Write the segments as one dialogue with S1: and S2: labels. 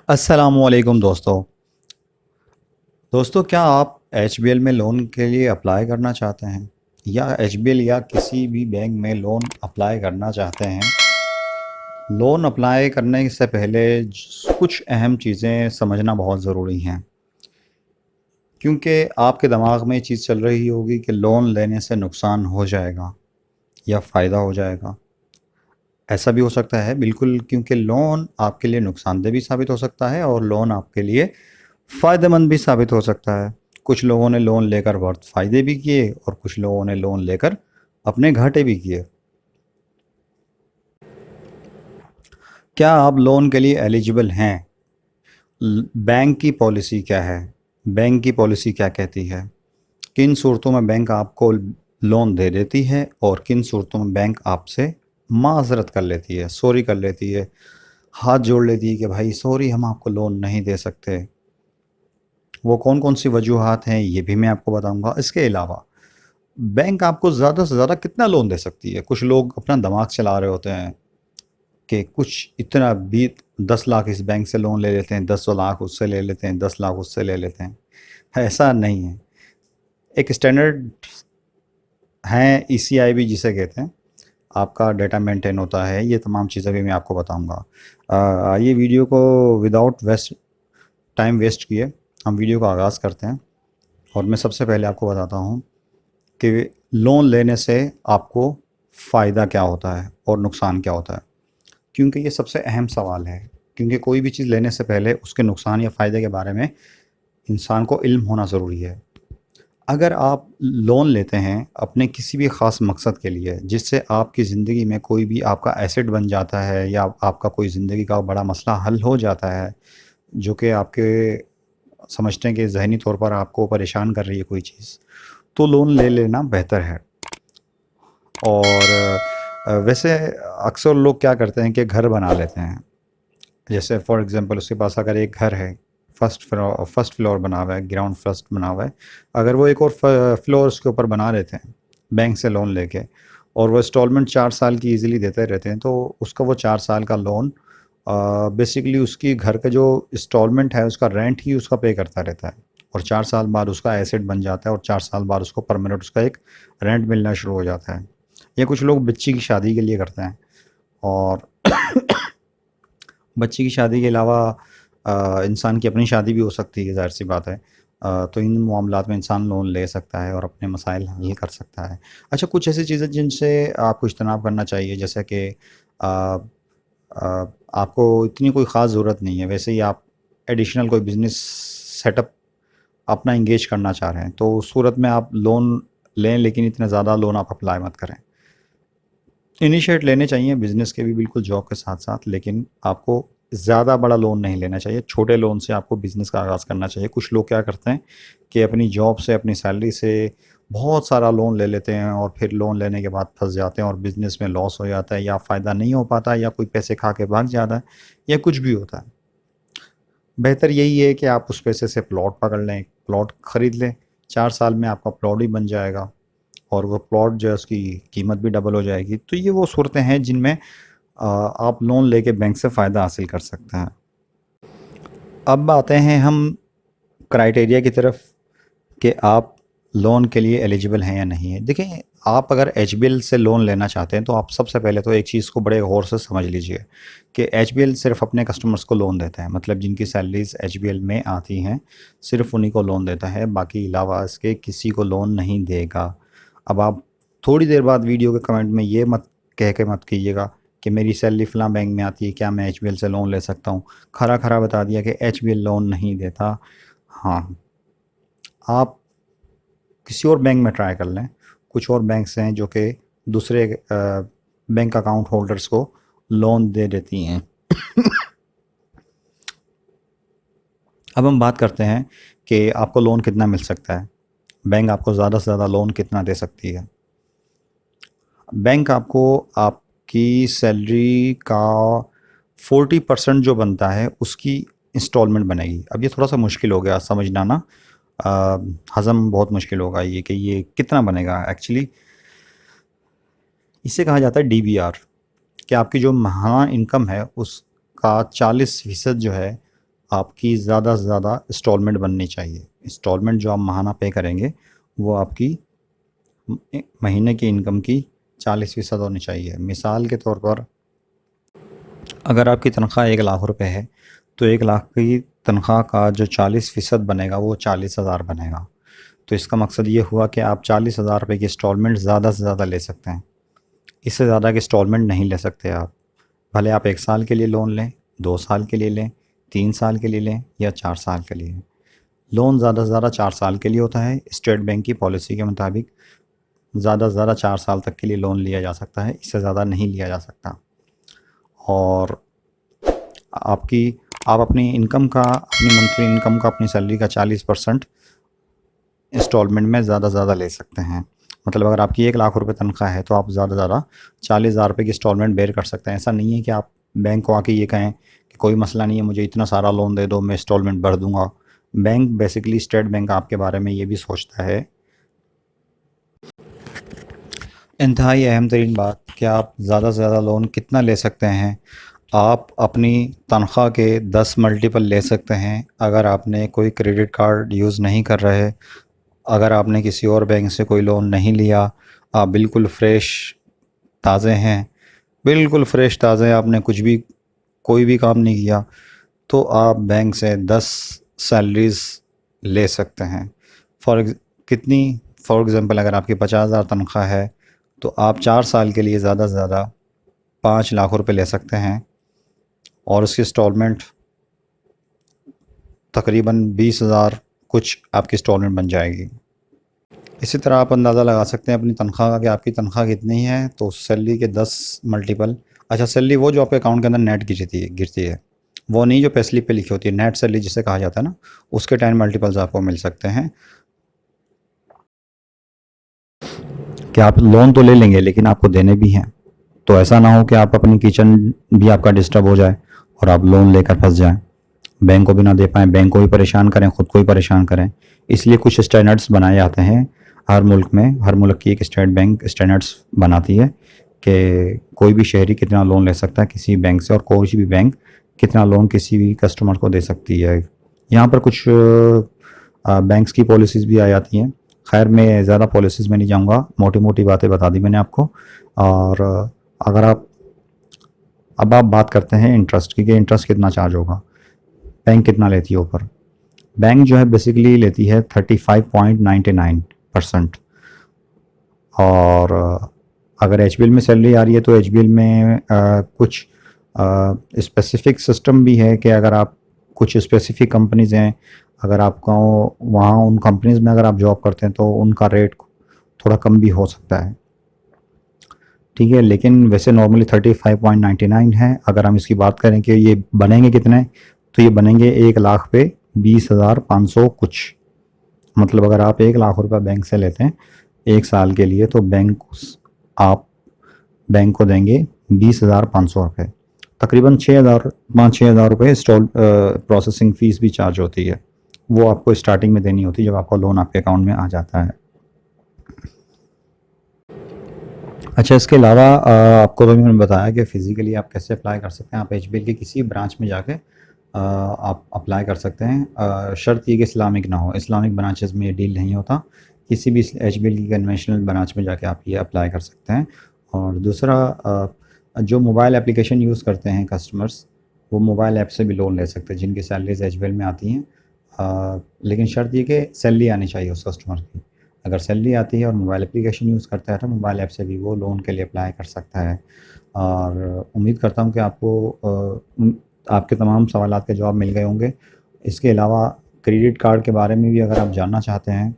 S1: अस्सलामुअलैकुम दोस्तों, क्या आप एचबीएल में लोन के लिए अप्लाई करना चाहते हैं या एचबीएल या किसी भी बैंक में लोन अप्लाई करना चाहते हैं। लोन अप्लाई करने से पहले कुछ अहम चीज़ें समझना बहुत ज़रूरी हैं, क्योंकि आपके दिमाग में ये चीज़ चल रही होगी कि लोन लेने से नुकसान हो जाएगा या फ़ायदा हो जाएगा। ऐसा भी हो सकता है बिल्कुल, क्योंकि लोन आपके लिए नुकसानदेह भी साबित हो सकता है और लोन आपके लिए फ़ायदेमंद भी साबित हो सकता है। कुछ लोगों ने लोन लेकर बहुत फ़ायदे भी किए और कुछ लोगों ने लोन लेकर अपने घाटे भी किए। क्या आप लोन के लिए एलिजिबल हैं? बैंक की पॉलिसी क्या है? बैंक की पॉलिसी क्या कहती है? किन सूरतों में बैंक आपको लोन दे देती है और किन सूरतों में बैंक आपसे माज़रत कर लेती है, सॉरी कर लेती है, हाथ जोड़ लेती है कि भाई सॉरी, हम आपको लोन नहीं दे सकते। वो कौन कौन सी वजूहात हैं ये भी मैं आपको बताऊंगा। इसके अलावा बैंक आपको ज़्यादा से ज़्यादा कितना लोन दे सकती है। कुछ लोग अपना दिमाग चला रहे होते हैं कि कुछ इतना भी 10 लाख इस बैंक से लोन ले लेते हैं, 10 लाख उससे ले लेते हैं, 10 लाख उससे ले लेते हैं। ऐसा नहीं है। एक स्टैंडर्ड है ईसीआईबी जिसे कहते हैं, आपका डाटा मेंटेन होता है। ये तमाम चीज़ें भी मैं आपको बताऊंगा। आइए वीडियो को विदाउट टाइम वेस्ट किए हम वीडियो का आगाज़ करते हैं। और मैं सबसे पहले आपको बताता हूँ कि लोन लेने से आपको फ़ायदा क्या होता है और नुकसान क्या होता है, क्योंकि ये सबसे अहम सवाल है। क्योंकि कोई भी चीज़ लेने से पहले उसके नुकसान या फ़ायदे के बारे में इंसान को इल्म होना ज़रूरी है। अगर आप लोन लेते हैं अपने किसी भी ख़ास मकसद के लिए, जिससे आपकी ज़िंदगी में कोई भी आपका एसेट बन जाता है या आपका कोई ज़िंदगी का बड़ा मसला हल हो जाता है, जो कि आपके समझते हैं कि ज़हनी तौर पर आपको परेशान कर रही है कोई चीज़, तो लोन ले लेना बेहतर है। और वैसे अक्सर लोग क्या करते हैं कि घर बना लेते हैं। जैसे फॉर एग्ज़ाम्पल उसके पास अगर एक घर है, फर्स्ट फ्लोर बना हुआ है, ग्राउंड फर्स्ट बना हुआ है, अगर वो एक और फ्लोर उसके ऊपर बना लेते हैं बैंक से लोन लेके, और वो इंस्टॉलमेंट 4 साल की इजीली देते रहते हैं, तो उसका वो 4 साल का लोन बेसिकली उसकी घर का जो इंस्टॉलमेंट है उसका रेंट ही उसका पे करता रहता है। और 4 साल बाद उसका एसेट बन जाता है और 4 साल बाद उसको परमानेंट उसका एक रेंट मिलना शुरू हो जाता है। ये कुछ लोग बच्ची की शादी के लिए करते हैं। और बच्ची की शादी के अलावा इंसान की अपनी शादी भी हो सकती है, ज़ाहिर सी बात है। तो इन मामलात में इंसान लोन ले सकता है और अपने मसाइल हल कर सकता है। अच्छा, कुछ ऐसी चीज़ें जिनसे आपको इज्तनाब करना चाहिए, जैसे कि आपको इतनी कोई ख़ास ज़रूरत नहीं है, वैसे ही आप एडिशनल कोई बिज़नेस सेटअप अपना इंगेज करना चाह रहे हैं, तो उस सूरत में आप लोन लें, लेकिन इतना ज़्यादा लोन आप अप्लाई मत करें। इनिशिएट लेने चाहिए बिज़नेस के भी बिल्कुल जॉब के साथ साथ, लेकिन आपको ज़्यादा बड़ा लोन नहीं लेना चाहिए। छोटे लोन से आपको बिज़नेस का आगाज़ करना चाहिए। कुछ लोग क्या करते हैं कि अपनी जॉब से, अपनी सैलरी से बहुत सारा लोन ले लेते हैं और फिर लोन लेने के बाद फँस जाते हैं और बिज़नेस में लॉस हो जाता है या फ़ायदा नहीं हो पाता या कोई पैसे खा के भाग जाता है या कुछ भी होता है। बेहतर यही है कि आप उस पैसे से प्लॉट पकड़ लें, प्लॉट ख़रीद लें। 4 साल में आपका प्लॉट भी बन जाएगा और वो प्लॉट जो है उसकी कीमत भी डबल हो जाएगी। तो ये वो सूरतें हैं जिनमें आप लोन लेके बैंक से फ़ायदा हासिल कर सकते हैं। अब आते हैं हम क्राइटेरिया की तरफ कि आप लोन के लिए एलिजिबल हैं या नहीं है। देखिए, आप अगर एचबीएल से लोन लेना चाहते हैं तो आप सबसे पहले तो एक चीज़ को बड़े गौर से समझ लीजिए कि एचबीएल सिर्फ अपने कस्टमर्स को लोन देता है। मतलब जिनकी सैलरीज एचबीएल में आती हैं, सिर्फ उन्हीं को लोन देता है, बाकी अलावा इसके किसी को लोन नहीं देगा। अब आप थोड़ी देर बाद वीडियो के कमेंट में ये मत कह के मत कीजिएगा कि मेरी सैलरी फ़लाँ बैंक में आती है, क्या मैं एचबीएल से लोन ले सकता हूँ। खरा खरा बता दिया कि एचबीएल लोन नहीं देता। हाँ, आप किसी और बैंक में ट्राई कर लें। कुछ और बैंक्स हैं जो कि दूसरे बैंक अकाउंट होल्डर्स को लोन दे देती हैं। अब हम बात करते हैं कि आपको लोन कितना मिल सकता है। बैंक आपको ज़्यादा से ज़्यादा लोन कितना दे सकती है। बैंक आपको आपकी सैलरी का 40% जो बनता है उसकी इंस्टॉलमेंट बनेगी। अब ये थोड़ा सा मुश्किल हो गया समझना ना, हज़म बहुत मुश्किल होगा ये कि ये कितना बनेगा। एक्चुअली इसे कहा जाता है डीबीआर, कि आपकी जो माहाना इनकम है का 40% जो है आपकी ज़्यादा से ज़्यादा इंस्टॉलमेंट बननी चाहिए। इंस्टॉलमेंट जो आप माहाना पे करेंगे वो आपकी महीने की इनकम की 40% होनी चाहिए। मिसाल के तौर पर अगर आपकी तनख्वाह 1 लाख रुपए है तो 1 लाख की तनख्वाह का जो 40% बनेगा वो 40,000 बनेगा। तो इसका मकसद ये हुआ कि आप 40,000 रुपये की इंस्टॉलमेंट ज़्यादा से ज़्यादा ले सकते हैं। इससे ज़्यादा की इंस्टॉलमेंट नहीं ले सकते आप। भले आप 1 साल के लिए लोन लें, 2 साल के लिए लें, 3 साल के लिए लें या 4 साल के लिए। लोन ज़्यादा से ज़्यादा 4 साल के लिए होता है। स्टेट बैंक की पॉलिसी के मुताबिक ज़्यादा से ज़्यादा 4 साल तक के लिए लोन लिया जा सकता है, इससे ज़्यादा नहीं लिया जा सकता। और आप अपनी इनकम का, अपनी मंथली इनकम का, अपनी सैलरी का 40% इंस्टॉलमेंट में ज़्यादा से ज़्यादा ले सकते हैं। मतलब अगर आपकी 1 लाख रुपए तनख्वाह है तो आप ज़्यादा से ज़्यादा 40,000 रुपये की इंस्टॉलमेंट बेयर कर सकते हैं। ऐसा नहीं है कि आप बैंक को आके ये कहें कि कोई मसला नहीं है, मुझे इतना सारा लोन दे दो, मैं इंस्टॉलमेंट भर दूंगा। बैंक बेसिकली, स्टेट बैंक आपके बारे में ये भी सोचता है। इंतहाई अहम तरीन बात कि आप ज़्यादा से ज़्यादा लोन कितना ले सकते हैं। आप अपनी तनख्वाह के 10 मल्टीपल ले सकते हैं अगर आपने कोई क्रेडिट कार्ड यूज़ नहीं कर रहे, अगर आपने किसी और बैंक से कोई लोन नहीं लिया, आप बिल्कुल फ्रेश ताज़े हैं, बिल्कुल फ्रेश ताज़े हैं, आपने कोई भी काम नहीं किया, तो आप बैंक से 10 सैलरीज़ ले सकते हैं। फॉर एग्ज़ाम्पल अगर आपकी 50,000 तनख्वाह है तो आप 4 साल के लिए ज़्यादा से ज़्यादा 5 लाख रुपए ले सकते हैं और उसकी इंस्टॉलमेंट तकरीबन 20,000 कुछ आपकी इंस्टॉलमेंट बन जाएगी। इसी तरह आप अंदाज़ा लगा सकते हैं अपनी तनख्वाह का कि आपकी तनख्वाह कितनी है, तो सैलरी के 10 मल्टीपल। अच्छा, सैलरी वो जो आपके अकाउंट के अंदर नेट गिरती है, वो नहीं जो पे स्लिप पे लिखी होती है, नेट सैलरी जिसे कहा जाता है ना, उसके 10 मल्टीपल्स आपको मिल सकते हैं। कि आप लोन तो ले लेंगे लेकिन आपको देने भी हैं, तो ऐसा ना हो कि आप अपनी किचन भी आपका डिस्टर्ब हो जाए और आप लोन लेकर फंस जाएं, बैंक को भी ना दे पाएँ, बैंक को भी परेशान करें, ख़ुद को भी परेशान करें। इसलिए कुछ स्टैंडर्ड्स बनाए जाते हैं हर मुल्क में। हर मुल्क की एक स्टेट बैंक स्टैंडर्ड्स बनाती है कि कोई भी शहरी कितना लोन ले सकता है किसी बैंक से, और कोई भी बैंक कितना लोन किसी भी कस्टमर को दे सकती है। यहाँ पर कुछ बैंक्स की पॉलिसीज़ भी आ जाती हैं। खैर, मैं ज़्यादा पॉलिसीज़ में नहीं जाऊँगा, मोटी मोटी बातें बता दी मैंने आपको। और अगर अब आप बात करते हैं इंटरेस्ट की कि इंटरेस्ट कितना चार्ज होगा, बैंक कितना लेती है ऊपर। बैंक जो है बेसिकली लेती है 35.99%। और अगर एचबीएल में सैलरी आ रही है तो एचबीएल में कुछ स्पेसिफिक सिस्टम भी है कि अगर आप कुछ स्पेसिफिक कंपनीज़ हैं, अगर आपका वहाँ उन कंपनीज़ में अगर आप जॉब करते हैं तो उनका रेट थोड़ा कम भी हो सकता है, ठीक है। लेकिन वैसे नॉर्मली 35.99 है। अगर हम इसकी बात करें कि ये बनेंगे कितने, तो ये बनेंगे 1 लाख पे 20,500 कुछ। मतलब अगर आप 1 लाख रुपये बैंक से लेते हैं 1 साल के लिए, तो आप बैंक को देंगे 20,500 रुपये। तकरीबन 5-6 हज़ार रुपये प्रोसेसिंग फ़ीस भी चार्ज होती है, वो आपको स्टार्टिंग में देनी होती है जब आपका लोन आपके अकाउंट में आ जाता है। अच्छा, इसके अलावा आपको तो मैंने बताया कि फ़िज़िकली आप कैसे अप्लाई कर सकते हैं। आप एचबीएल के किसी ब्रांच में जाके आप अप्लाई कर सकते हैं। शर्त ये कि इस्लामिक ना हो, इस्लामिक ब्रांचेस में ये डील नहीं होता। किसी भी एचबीएल की कन्वेंशनल ब्रांच में जाके आप ये अप्लाई कर सकते हैं। और दूसरा, जो मोबाइल एप्लीकेशन यूज़ करते हैं कस्टमर्स, वो मोबाइल ऐप से भी लोन ले सकते हैं जिनकी सैलरीज एचबीएल में आती हैं। लेकिन शर्त ये कि सैलरी आनी चाहिए उस कस्टमर की। अगर सैलरी आती है और मोबाइल एप्लीकेशन यूज़ करता है तो मोबाइल ऐप से भी वो लोन के लिए अप्लाई कर सकता है। और उम्मीद करता हूँ कि आपको आपके तमाम सवालात के जवाब मिल गए होंगे। इसके अलावा क्रेडिट कार्ड के बारे में भी अगर आप जानना चाहते हैं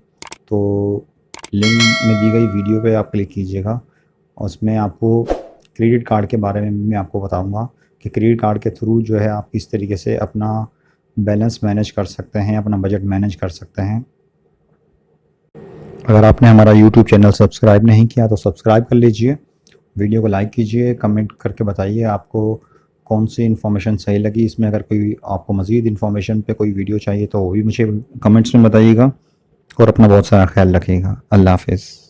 S1: तो लिंक में दी गई वीडियो पे आप क्लिक कीजिएगा, उसमें आपको क्रेडिट कार्ड के बारे में भी मैं आपको बताऊंगा कि क्रेडिट कार्ड के थ्रू जो है आप किस तरीके से अपना बैलेंस मैनेज कर सकते हैं, अपना बजट मैनेज कर सकते हैं। अगर आपने हमारा यूट्यूब चैनल सब्सक्राइब नहीं किया तो सब्सक्राइब कर लीजिए, वीडियो को लाइक कीजिए, कमेंट करके बताइए आपको कौन सी इन्फॉर्मेशन सही लगी इसमें। अगर कोई आपको मज़ीद इन्फॉर्मेशन पे कोई वीडियो चाहिए तो वो भी मुझे कमेंट्स में बताइएगा। और अपना बहुत सारा ख्याल रखिएगा। अल्लाह हाफ़िज़।